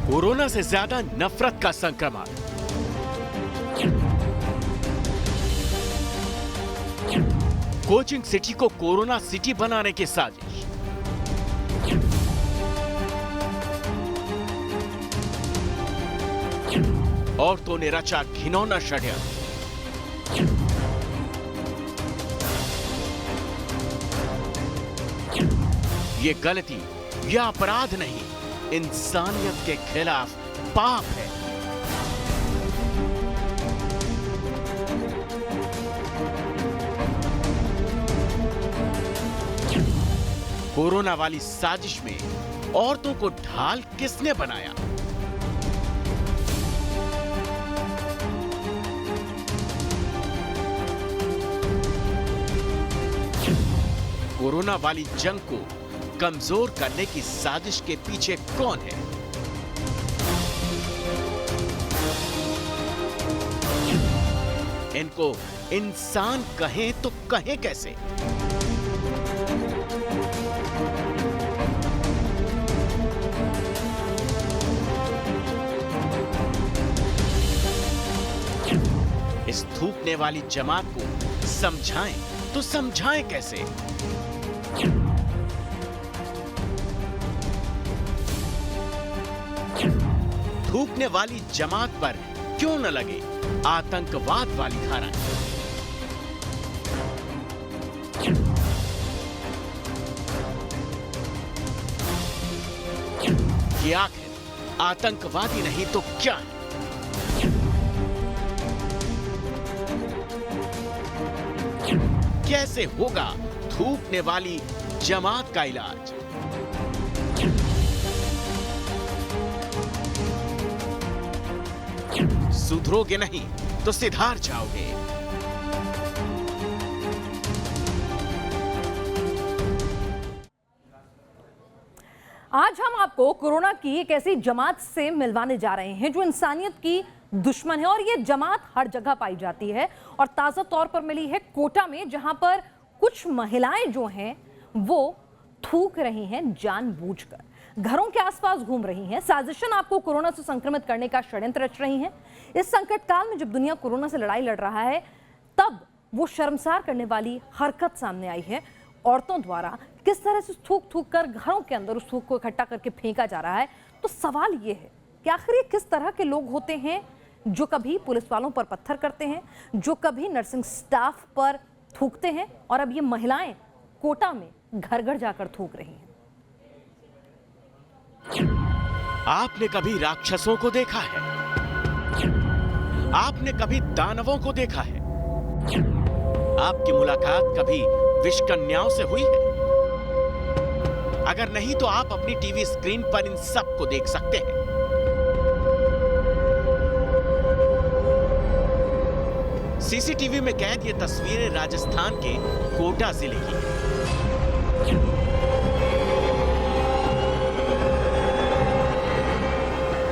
Corona से ज्यादा नफरत का संक्रमण। कोचिंग सिटी को कोरोना सिटी बनाने की साजिश। औरतों ने रचा घिनौना षड्यंत्र। ये गलती या अपराध नहीं, इंसानियत के खिलाफ पाप है। कोरोना वाली साजिश में औरतों को ढाल किसने बनाया? कोरोना वाली जंग को कमजोर करने की साजिश के पीछे कौन है? इनको इंसान कहें तो कहें कैसे? इस थूकने वाली जमात को समझाएं तो समझाएं कैसे? थूकने वाली जमात पर क्यों न लगे आतंकवाद वाली धाराएं? कि आखिर आतंकवादी नहीं तो क्या है? कैसे होगा थूकने वाली जमात का इलाज? सुधरोगे नहीं तो सिधार जाओगे। आज हम आपको कोरोना की एक ऐसी जमात से मिलवाने जा रहे हैं जो इंसानियत की दुश्मन है, और ये जमात हर जगह पाई जाती है। और ताजा तौर पर मिली है कोटा में, जहां पर कुछ महिलाएं जो हैं वो थूक रही हैं जानबूझकर, घरों के आसपास घूम रही हैं, साजिशन आपको कोरोना से संक्रमित करने का षड्यंत्र रच रही हैं। इस संकट काल में जब दुनिया कोरोना से लड़ाई लड़ रहा है, तब वो शर्मसार करने वाली हरकत सामने आई है। औरतों द्वारा किस तरह से थूक थूक कर घरों के अंदर उस थूक को इकट्ठा करके फेंका जा रहा है। तो सवाल ये है कि आखिर ये किस तरह के लोग होते हैं जो कभी पुलिस वालों पर पत्थर करते हैं, जो कभी नर्सिंग स्टाफ पर थूकते हैं, और अब ये महिलाएं कोटा में घर घर जाकर थूक रही हैं। आपने कभी राक्षसों को देखा है? आपने कभी दानवों को देखा है? आपकी मुलाकात कभी विषकन्याओं से हुई है? अगर नहीं तो आप अपनी टीवी स्क्रीन पर इन सब को देख सकते हैं। सीसीटीवी में कैद ये तस्वीरें राजस्थान के कोटा जिले की हैं।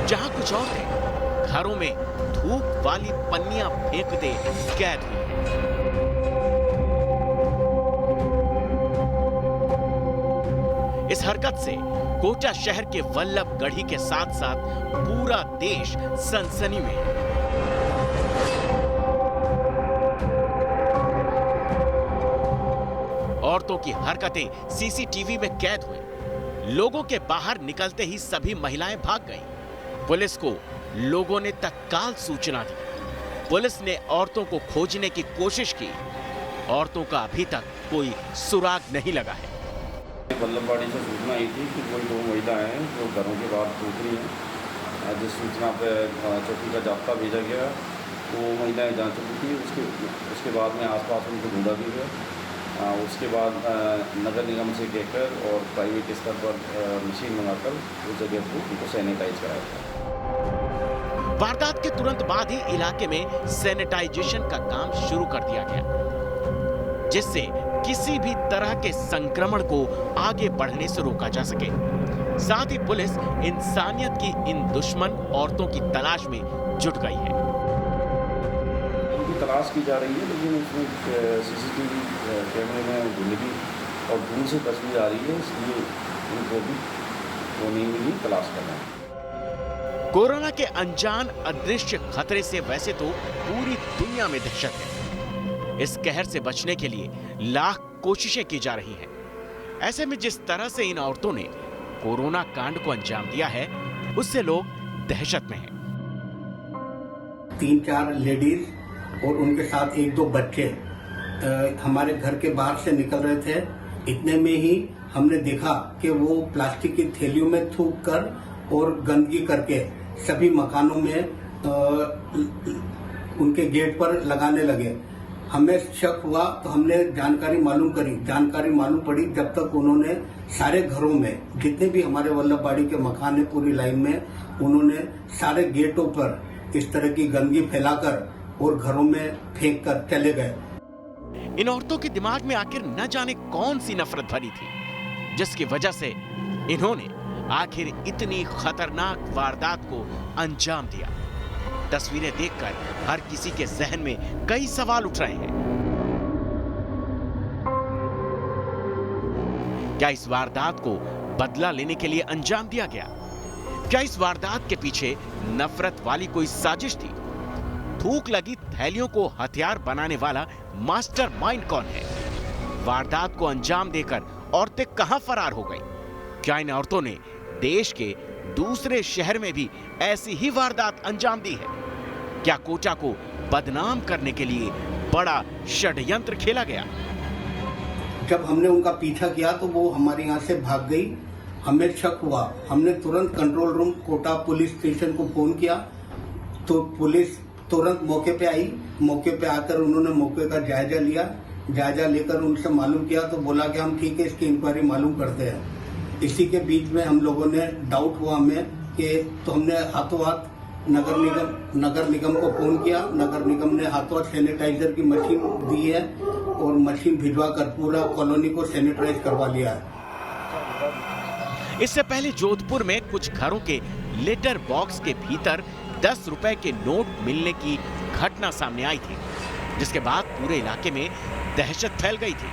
जहां कुछ औरतें घरों में धूप वाली पन्नियां फेंकते कैद हुई हैं। इस हरकत से कोटा शहर के वल्लभगढ़ी के साथ साथ पूरा देश सनसनी में है। औरतों की हरकतें सीसीटीवी में कैद हुई। लोगों के बाहर निकलते ही सभी महिलाएं भाग गईं। पुलिस को लोगों ने तत्काल सूचना दी। पुलिस ने औरतों को खोजने की कोशिश की। औरतों का अभी तक कोई सुराग नहीं लगा है। वल्लभगढ़ी से सूचना आई थी कि कोई 2 महिलाएं हैं जो घरों के बाहर थूक रही हैं। जिस सूचना पे चौकी का जाब्ता भेजा गया, वो महिलाएं जा चुकी थी। उसके बाद में आसपास उनको ढूंढा भी गया। उसके बाद नगर निगम से कहकर और प्राइवेट स्तर पर मशीन मंगाकर उस जगह को उनको सैनिटाइज कराया गया। वारदात के तुरंत बाद ही इलाके में सैनिटाइजेशन का काम शुरू कर दिया गया, जिससे किसी भी तरह के संक्रमण को आगे बढ़ने से रोका जा सके। साथ ही पुलिस इंसानियत की इन दुश्मन औरतों की तलाश में जुट गई है। उनकी तलाश की जा रही है, लेकिन उसमें सीसीटीवी कैमरे में धुंधली और दूर से तस्वीर आ रही है, इसलिए उनको भी वो नहीं मिली, तलाश कर रहे हैं। कोरोना के अनजान अदृश्य खतरे से वैसे तो पूरी दुनिया में दहशत है। इस कहर से बचने के लिए लाख कोशिशें की जा रही हैं। ऐसे में जिस तरह से इन औरतों ने कोरोना कांड को अंजाम दिया है, उससे लोग दहशत में हैं। 3-4 लेडीज और उनके साथ 1-2 बच्चे हमारे घर के बाहर से निकल रहे थे। इतने में ही हमने देखा कि वो प्लास्टिक की थैलियों में थूक कर और गंदगी करके सभी मकानों में उनके गेट पर लगाने लगे। हमें शक हुआ तो हमने जानकारी मालूम पड़ी जब तक उन्होंने सारे घरों में, जितने भी हमारे वल्लभबाड़ी के मकान है पूरी लाइन में, उन्होंने सारे गेटों पर इस तरह की गंदगी फैलाकर और घरों में फेंक कर चले गए। इन औरतों के दिमाग में आखिर न जाने कौन सी नफरत भरी थी, जिसकी वजह से इन्होंने आखिर इतनी खतरनाक वारदात को अंजाम दिया। तस्वीरें देखकर हर किसी के जहन में कई सवाल उठ रहे हैं। क्या इस वारदात को बदला लेने के लिए अंजाम दिया गया? क्या इस वारदात के पीछे नफरत वाली कोई साजिश थी? थूक लगी थैलियों को हथियार बनाने वाला मास्टरमाइंड कौन है? वारदात को अंजाम देकर औरतें कहां फरार हो गईं? क्या इन औरतों ने देश के दूसरे शहर में भी ऐसी ही वारदात अंजाम दी है? क्या कोटा को बदनाम करने के लिए बड़ा षड्यंत्र खेला गया? जब हमने उनका पीछा किया तो वो हमारे यहाँ से भाग गई। हमें शक हुआ, हमने तुरंत control room Kota police station को फोन किया तो पुलिस तुरंत मौके पे आई। मौके पे आकर उन्होंने मौके का जायजा लिया। जायजा लेकर उनसे मालूम किया तो बोला कि हम ठीक है, इसकी इंक्वायरी मालूम करते हैं। इसी के बीच में हम लोगों ने डाउट हुआ हमें कि तो हमने हाथों हाथ नगर निगम को फोन किया। नगर निगम ने हाथों हाथ सैनिटाइजर की मशीन दी है और मशीन भिजवा कर पूरा कॉलोनी को सैनिटाइज करवा लिया है। इससे पहले जोधपुर में कुछ घरों के लेटर बॉक्स के भीतर 10 रुपए के नोट मिलने की घटना सामने आई थी, जिसके बाद पूरे इलाके में दहशत फैल गई थी।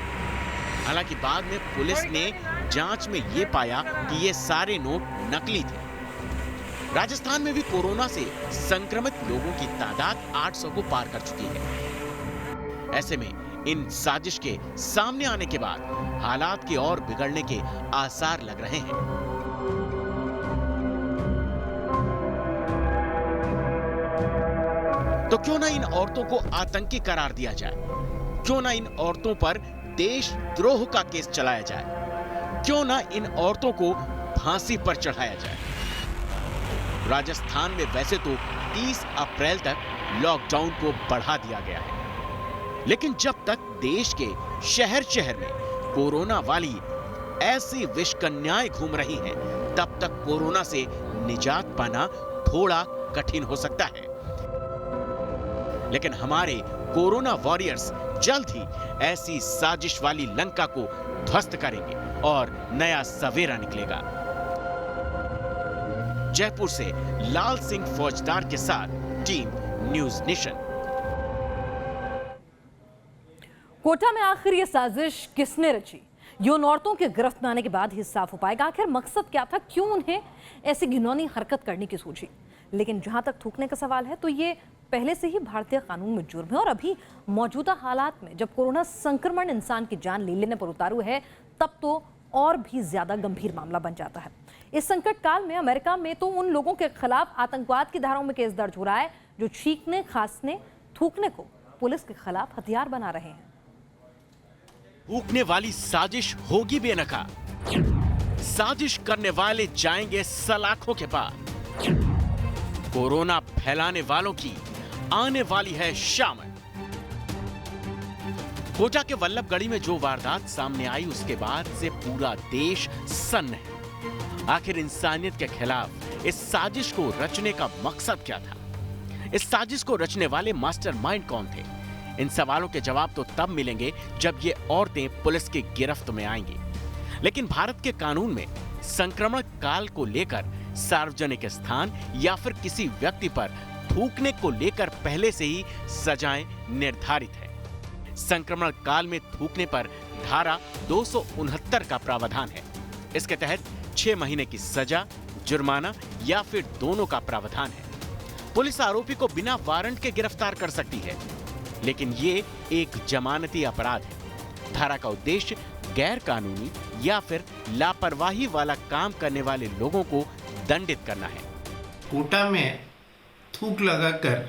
हालांकि बाद में पुलिस ने जांच में ये पाया कि ये सारे नोट नकली थे। राजस्थान में भी कोरोना से संक्रमित लोगों की तादाद 800 को पार कर चुकी है। ऐसे में इन साजिश के सामने आने के बाद हालात के और बिगड़ने के आसार लग रहे हैं। तो क्यों ना इन औरतों को आतंकी करार दिया जाए? क्यों ना इन औरतों पर देशद्रोह का केस चलाया जाए? क्यों ना इन औरतों को फांसी पर चढ़ाया जाए? राजस्थान में वैसे तो 30 अप्रैल तक लॉकडाउन को बढ़ा दिया गया है, लेकिन जब तक देश के शहर शहर में कोरोना वाली ऐसी विषकन्याएं घूम रही हैं, तब तक कोरोना से निजात पाना थोड़ा कठिन हो सकता है। लेकिन हमारे कोरोना वॉरियर्स जल्द ही ऐसी साजिश वाली लंका को ध्वस्त करेंगे और नया सवेरा निकलेगा। जयपुर से लाल सिंह फौजदार के साथ टीम न्यूज नेशन। कोटा में आखिर ये साजिश किसने रची? ये उन औरतों के गिरफ्त में आने के बाद ही साफ हो पाएगा। आखिर मकसद क्या था? क्यों उन्हें ऐसी घिनौनी हरकत करने की सूझी? लेकिन जहां तक थूकने का सवाल है तो ये पहले से ही भारतीय कानून में जुर्म है, और अभी मौजूदा हालात में जब कोरोना संक्रमण इंसान की जान ले लेने पर उतारू है, तब तो और भी ज्यादा गंभीर मामला बन जाता है। इस संकट काल में अमेरिका में तो उन लोगों के खिलाफ आतंकवाद की धाराओं में केस दर्ज हो रहा है जो छींकने, खांसने, थूकने को पुलिस के खिलाफ हथियार बना रहे हैं। थूकने वाली साजिश होगी बेनकाब। साजिश करने वाले जाएंगे सलाखों के पार। कोरोना फैलाने वालों की आने वाली है शामत। कोटा के वल्लभगढ़ी में जो वारदात सामने आई, उसके बाद से पूरा देश सन्न है। आखिर इंसानियत के खिलाफ इस साजिश को रचने का मकसद क्या था? इस साजिश को रचने वाले मास्टरमाइंड कौन थे? इन सवालों के जवाब तो तब मिलेंगे जब ये औरतें पुलिस की गिरफ्त में आएंगी। लेकिन भारत के कानून में संक्रमण काल को लेकर सार्वजनिक स्थान या फिर किसी व्यक्ति पर थूकने को लेकर पहले से ही सजाएं निर्धारित है। संक्रमण काल में थूकने पर धारा 269 का प्रावधान है। इसके तहत 6 महीने की सजा, जुर्माना या फिर दोनों का प्रावधान है। पुलिस आरोपी को बिना वारंट के गिरफ्तार कर सकती है, लेकिन ये एक जमानती अपराध है। धारा का उद्देश्य गैर कानूनी या फिर लापरवाही वाला काम करने वाले लोगों को दंडित करना है। कोटा में थूक लगाकर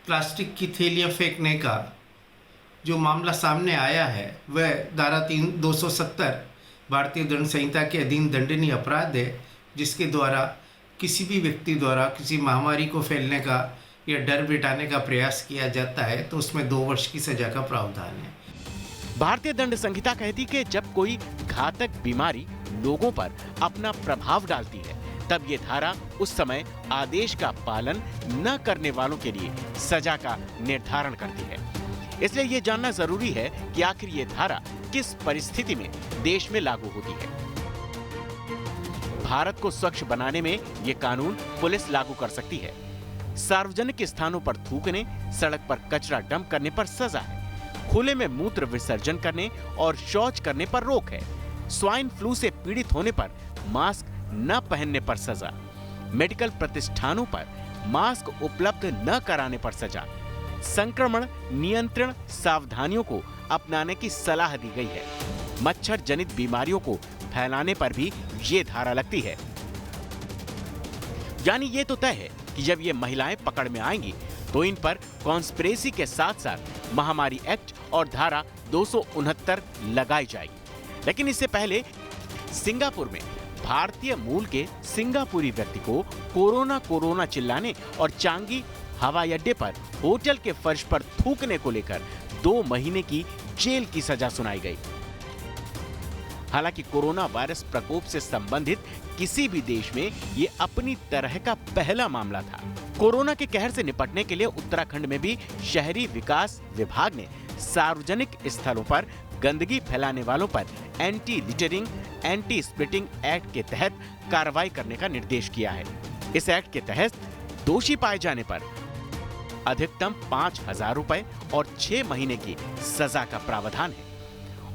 प्लास्टिक की थैलियां फेंकने का जो मामला सामने आया है वह धारा 270 भारतीय दंड संहिता के अधीन दंडनीय अपराध है, जिसके द्वारा किसी भी व्यक्ति द्वारा किसी महामारी को फैलने का या डर बिठाने का प्रयास किया जाता है तो उसमें 2 वर्ष की सजा का प्रावधान है। भारतीय दंड संहिता कहती कि जब कोई घातक बीमारी लोगों पर अपना प्रभाव डालती है तब ये धारा उस समय आदेश का पालन न करने वालों के लिए सजा का निर्धारण करती है। इसलिए ये जानना जरूरी है कि आखिर ये धारा किस परिस्थिति में देश में लागू होती है। भारत को स्वच्छ बनाने में ये कानून पुलिस लागू कर सकती है। सार्वजनिक स्थानों पर थूकने, सड़क पर कचरा डंप करने पर सजा है। खुले में मूत्र विसर्जन करने और शौच करने पर रोक है। स्वाइन फ्लू से पीड़ित होने पर मास्क न पहनने पर सजा। मेडिकल प्रतिष्ठानों पर मास्क उपलब्ध न कराने पर सजा। संक्रमण नियंत्रण सावधानियों को अपनाने की सलाह दी गई है। मच्छर जनित बीमारियों को फैलाने पर भी ये धारा लगती है। यानी ये तो तय है कि जब ये महिलाएं पकड़ में आएंगी तो इन पर कॉन्स्पिरेसी के साथ साथ महामारी एक्ट और धारा 269 लगाई जाएगी। लेकिन इससे पहले सिंगापुर में भारतीय मूल के सिंगापुरी व्यक्ति को कोरोना चिल्लाने और चांगी हवाई अड्डे पर होटल के फर्श पर थूकने को लेकर 2 महीने की जेल की सजा सुनाई गई। हालांकि कोरोना वायरस प्रकोप से संबंधित किसी भी देश में ये अपनी तरह का पहला मामला था। कोरोना के कहर से निपटने के लिए उत्तराखंड में भी शहरी विकास विभाग ने सार्वजनिक स्थलों पर गंदगी फैलाने वालों पर anti littering, anti splitting act के तहत कार्रवाई करने का निर्देश किया है। इस एक्ट के तहत दोषी पाए जाने पर अधिकतम 5,000 रुपए और 6 महीने की सजा का प्रावधान है।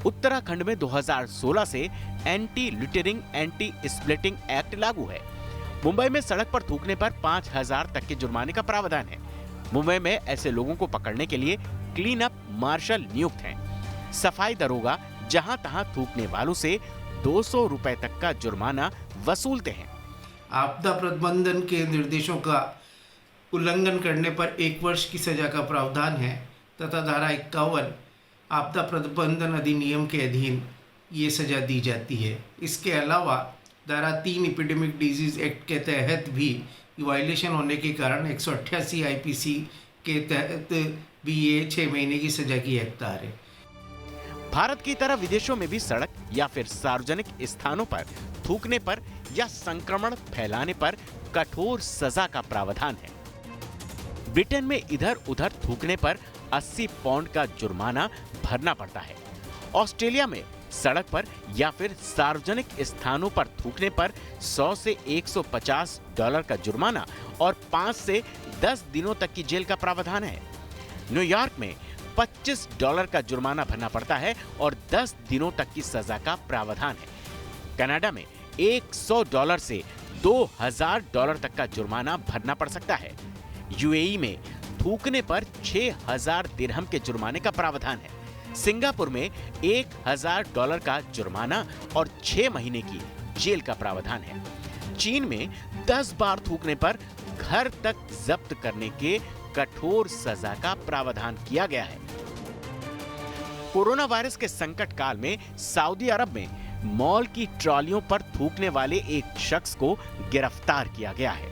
उत्तराखंड में 2016 से anti littering, anti splitting act लागू है। मुंबई में सड़क पर थूकने पर 5,000 तक के जुर्माने का प्रावधान है। मुंबई में ऐसे लोगों को पकड़ने के लिए क्लीन अप मार्शल नियुक्त हैं। सफाई दरोगा जहां तहां थूकने वालों से 200 रुपए तक का जुर्माना वसूलते हैं। आपदा प्रबंधन के निर्देशों का उल्लंघन करने पर 1 वर्ष की सजा का प्रावधान है तथा धारा 51 आपदा प्रबंधन अधिनियम के अधीन ये सजा दी जाती है। इसके अलावा धारा 3 एपिडेमिक डिजीज एक्ट के तहत भी वायलेशन होने के कारण 188 आईपीसी के तहत भी ये 6 महीने की सजा की हकदार है। भारत की तरह विदेशों में भी सड़क या फिर सार्वजनिक स्थानों पर थूकने पर या संक्रमण फैलाने पर कठोर सजा का प्रावधान है। ब्रिटेन में इधर उधर थूकने पर 80 पाउंड का जुर्माना भरना पड़ता है। ऑस्ट्रेलिया में सड़क पर या फिर सार्वजनिक स्थानों पर थूकने पर 100 से 150 डॉलर का जुर्माना और 5 से 10 दिनों तक की जेल का प्रावधान है। न्यूयॉर्क में 25 डॉलर का जुर्माना भरना पड़ता है और 10 दिनों तक की सजा का प्रावधान है। कनाडा में 100 डॉलर से 2000 डॉलर तक का जुर्माना भरना पड़ सकता है। यूएई में थूकने पर 6000 दिरहम के जुर्माने का प्रावधान है। सिंगापुर में 1000 डॉलर का जुर्माना और 6 महीने की जेल का प्रावधान है। चीन में 10 बार थूकने पर घर तक जब्त करने के कठोर सजा का प्रावधान किया गया है। कोरोना वायरस के संकट काल में सऊदी अरब में मॉल की ट्रॉलियों पर थूकने वाले एक शख्स को गिरफ्तार किया गया है।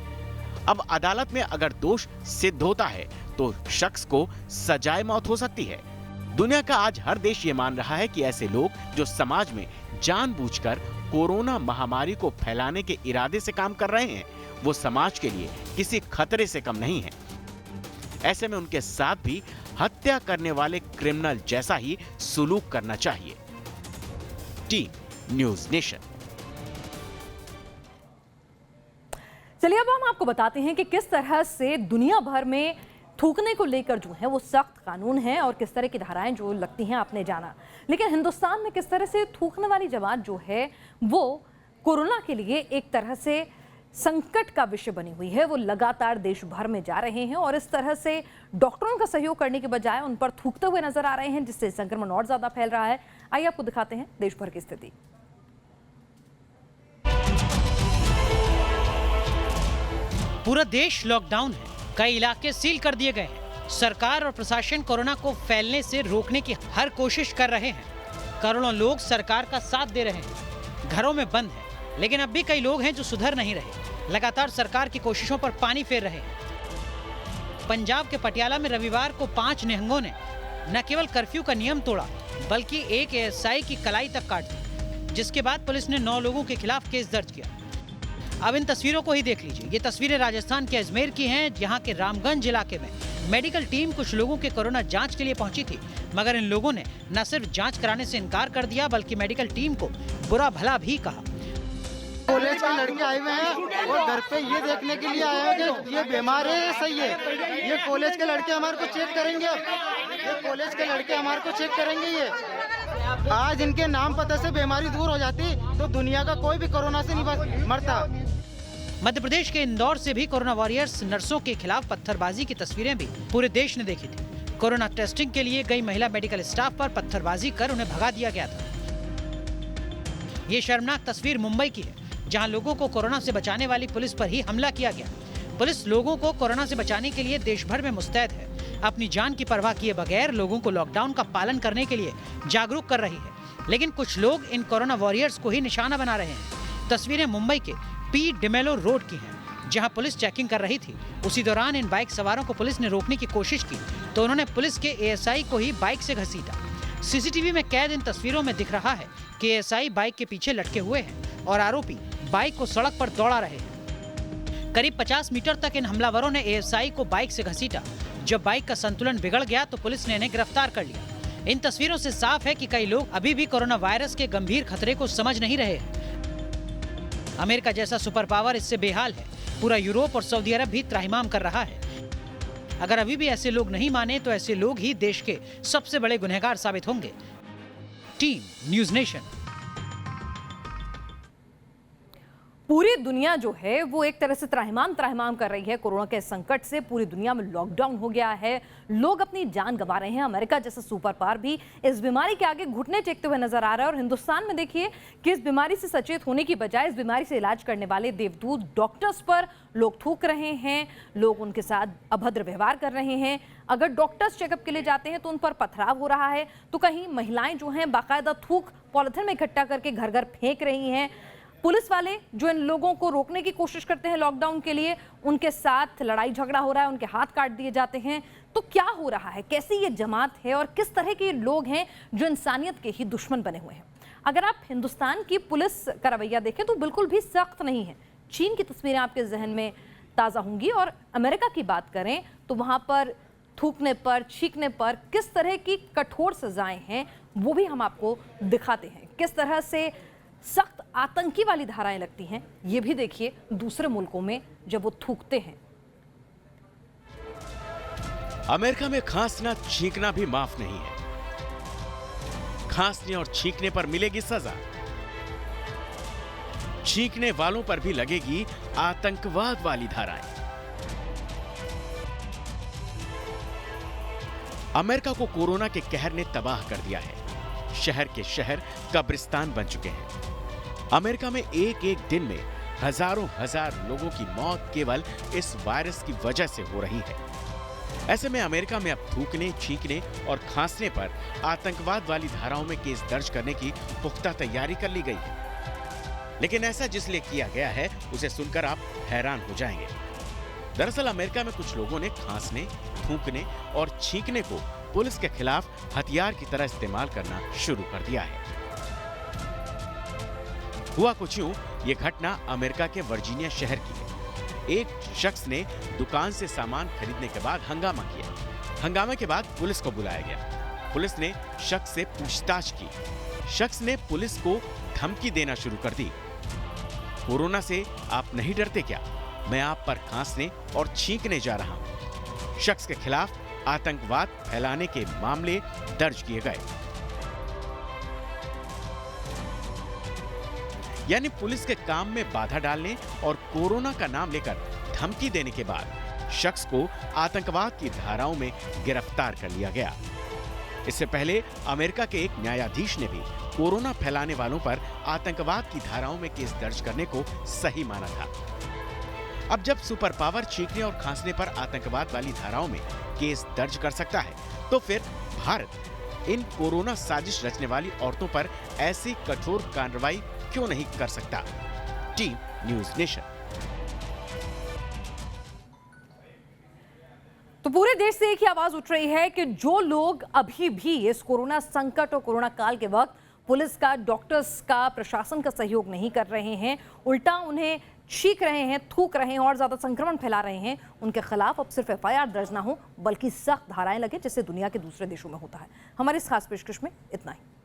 अब अदालत में अगर दोष सिद्ध होता है तो शख्स को सजाए मौत हो सकती है। दुनिया का आज हर देश ये मान रहा है कि ऐसे लोग जो समाज में जानबूझकर कोरोना महामारी को फैलाने के इरादे से काम कर रहे हैं, वो समाज के लिए किसी खतरे से कम नहीं है। ऐसे में उनके साथ भी हत्या करने वाले क्रिमिनल जैसा ही सुलूक करना चाहिए। Team news nation. चलिए अब हम आपको बताते हैं कि किस तरह से दुनिया भर में थूकने को लेकर जो है वो सख्त कानून है और किस तरह की धाराएं जो लगती हैं आपने जाना। लेकिन हिंदुस्तान में किस तरह से थूकने वाली जमात जो है वो कोरोना के लिए एक तरह से संकट का विषय बनी हुई है। वो लगातार देश भर में जा रहे हैं और इस तरह से डॉक्टरों का सहयोग करने के बजाय उन पर थूकते हुए नजर आ रहे हैं, जिससे संक्रमण और ज्यादा फैल रहा है। आइए आपको दिखाते हैं देश भर की स्थिति। पूरा देश लॉकडाउन है, कई इलाके सील कर दिए गए हैं। सरकार और प्रशासन कोरोना को फैलने से रोकने की हर कोशिश कर रहे हैं। करोड़ों लोग सरकार का साथ दे रहे हैं, घरों में बंद हैं, लेकिन अब भी कई लोग हैं जो सुधर नहीं रहे, लगातार सरकार की कोशिशों पर पानी फेर रहे हैं। पंजाब के पटियाला में रविवार को 5 निहंगों ने न केवल कर्फ्यू का नियम तोड़ा, बल्कि एक एएसआई की कलाई तक काट दी, जिसके बाद पुलिस ने 9 लोगों के खिलाफ केस दर्ज किया। अब इन तस्वीरों को ही देख लीजिए। ये तस्वीरें राजस्थान के अजमेर की हैं, जहां के रामगंज इलाके में मेडिकल टीम कुछ लोगों के कोरोना जांच के लिए पहुंची थी, मगर इन लोगों ने न सिर्फ जांच कराने से इनकार कर दिया, बल्कि मेडिकल टीम को बुरा भला भी कहा। कॉलेज के लड़के आए हुए हैं और घर पे ये देखने के लिए आए हैं कि ये बीमार है या सही है। ये कॉलेज के लड़के हमारे को चेक करेंगे, ये कॉलेज के लड़के हमारे को चेक करेंगे। ये आज इनके नाम पता से बीमारी दूर हो जाती तो दुनिया का कोई भी कोरोना से नहीं मरता। मध्य प्रदेश के इंदौर से भी कोरोना वॉरियर्स नर्सों के खिलाफ पत्थरबाजी की तस्वीरें भी पूरे देश ने देखी थी। कोरोना टेस्टिंग के लिए गई महिला मेडिकल स्टाफ पर पत्थरबाजी कर उन्हें भगा दिया गया था। ये शर्मनाक तस्वीर मुंबई की है, जहां लोगों को कोरोना से बचाने वाली पुलिस पर ही हमला किया गया। पुलिस लोगों को कोरोना से बचाने के लिए देश भर में मुस्तैद है, अपनी जान की परवाह किए बगैर लोगों को लॉकडाउन का पालन करने के लिए जागरूक कर रही है। लेकिन कुछ लोग इन कोरोना वॉरियर्स को ही निशाना बना रहे हैं। तस्वीरें मुंबई के पी डिमेलो रोड की हैं, जहां पुलिस चेकिंग कर रही थी। उसी दौरान इन बाइक सवारों को पुलिस ने रोकने की कोशिश की तो उन्होंने पुलिस के एएसआई को ही बाइक से घसीटा। सीसीटीवी में कैद इन तस्वीरों में दिख रहा है कि एएसआई बाइक के पीछे लटके हुए हैं और आरोपी बाइक को सड़क पर दौड़ा रहे हैं। करीब 50 मीटर तक इन हमलावरों ने एएसआई को बाइक से घसीटा। जब बाइक का संतुलन बिगड़ गया तो पुलिस ने इन्हें गिरफ्तार कर लिया। इन तस्वीरों से साफ है कि कई लोग अभी भी कोरोना वायरस के गंभीर खतरे को समझ नहीं रहे हैं। अमेरिका जैसा सुपर पावर इससे बेहाल है। पूरा यूरोप और सऊदी अरब भी त्राहिमाम कर रहा है। अगर अभी भी ऐसे लोग नहीं माने तो ऐसे लोग ही देश के सबसे बड़े गुनहगार साबित होंगे। Team news nation. पूरी दुनिया जो है वो एक तरह से त्राहिमाम कर रही है कोरोना के संकट से। पूरी दुनिया में लॉकडाउन हो गया है, लोग अपनी जान गंवा रहे हैं। अमेरिका जैसा सुपर पावर भी इस बीमारी के आगे घुटने टेकते हुए नजर आ रहा है। और हिंदुस्तान में देखिए कि इस बीमारी से सचेत होने की बजाय इस बीमारी से इलाज करने वाले देवदूत डॉक्टर्स पर लोग थूक रहे हैं, लोग उनके साथ अभद्र व्यवहार कर रहे हैं। अगर डॉक्टर्स चेकअप के लिए जाते हैं तो उन पर पथराव हो रहा है, तो कहीं महिलाएं जो हैं बाकायदा थूक पॉलिथीन में इकट्ठा करके घर घर फेंक रही हैं। पुलिस वाले जो इन लोगों को रोकने की कोशिश करते हैं लॉकडाउन के लिए, उनके साथ लड़ाई झगड़ा हो रहा है, उनके हाथ काट दिए जाते हैं। तो क्या हो रहा है, कैसी ये जमात है और किस तरह के लोग हैं जो इंसानियत के ही दुश्मन बने हुए हैं। अगर आप हिंदुस्तान की पुलिस का रवैया देखें तो बिल्कुल भी सख्त नहीं है। चीन की तस्वीरें आपके जहन में ताज़ा होंगी। और अमेरिका की बात करें तो वहाँ पर थूकने पर, छींकने पर किस तरह की कठोर सजाएं हैं वो भी हम आपको दिखाते हैं। किस तरह से सख्त आतंकी वाली धाराएं लगती हैं ये भी देखिए दूसरे मुल्कों में जब वो थूकते हैं। अमेरिका में खांसना छींकना भी माफ नहीं है। खांसने और छींकने पर मिलेगी सजा। छींकने वालों पर भी लगेगी आतंकवाद वाली धाराएं। अमेरिका को कोरोना के कहर ने तबाह कर दिया है। शहर के शहर कब्रिस्तान बन चुके हैं। अमेरिका में एक एक दिन में हजारों हजार लोगों की मौत केवल इस वायरस की वजह से हो रही है। ऐसे में अमेरिका में अब थूकने, छींकने और खांसने पर आतंकवाद वाली धाराओं में केस दर्ज करने की पुख्ता तैयारी कर ली गई है। लेकिन ऐसा जिस लिए किया गया है उसे सुनकर आप हैरान हो जाएंगे। दरअसल अमेरिका में कुछ लोगों ने खांसने, थूकने और छींकने को पुलिस के खिलाफ हथियार की तरह इस्तेमाल करना शुरू कर दिया है। हुआ कुछ यूं, ये घटना अमेरिका के वर्जीनिया शहर की है। एक शख्स ने दुकान से सामान खरीदने के बाद हंगामा किया। हंगामे के बाद पुलिस को बुलाया गया। पुलिस ने शख्स से पूछताछ की। शख्स ने पुलिस को धमकी देना शुरू कर दी। कोरोना से आप नहीं डरते क्या? मैं आप पर खांसने और छींकने जा रहा हूं। शख्स के खिलाफ आतंकवाद फैलाने के मामले दर्ज किए गए। यानी पुलिस के काम में बाधा डालने और कोरोना का नाम लेकर धमकी देने के बाद शख्स को आतंकवाद की धाराओं में गिरफ्तार कर लिया गया। इससे पहले अमेरिका के एक न्यायाधीश ने भी कोरोना फैलाने वालों पर आतंकवाद की धाराओं में केस दर्ज करने को सही माना था। अब जब सुपर पावर छींकने और खांसने पर आतंकवाद वाली धाराओं में केस दर्ज कर सकता है, तो फिर भारत इन कोरोना साजिश रचने वाली औरतों पर ऐसी कठोर कार्रवाई क्यों नहीं कर सकता? Team news nation. तो पूरे देश से एक ही आवाज उठ रही है कि जो लोग अभी भी इस कोरोना संकट और कोरोना काल के वक्त पुलिस का, डॉक्टर्स का, प्रशासन का सहयोग नहीं कर रहे हैं, उल्टा उन्हें छींक रहे हैं, थूक रहे हैं और ज्यादा संक्रमण फैला रहे हैं, उनके खिलाफ अब सिर्फ एफआईआर दर्ज ना हो बल्कि सख्त धाराएं लगे, जैसे दुनिया के दूसरे देशों में होता है। हमारे इस खास पेशकश में इतना ही।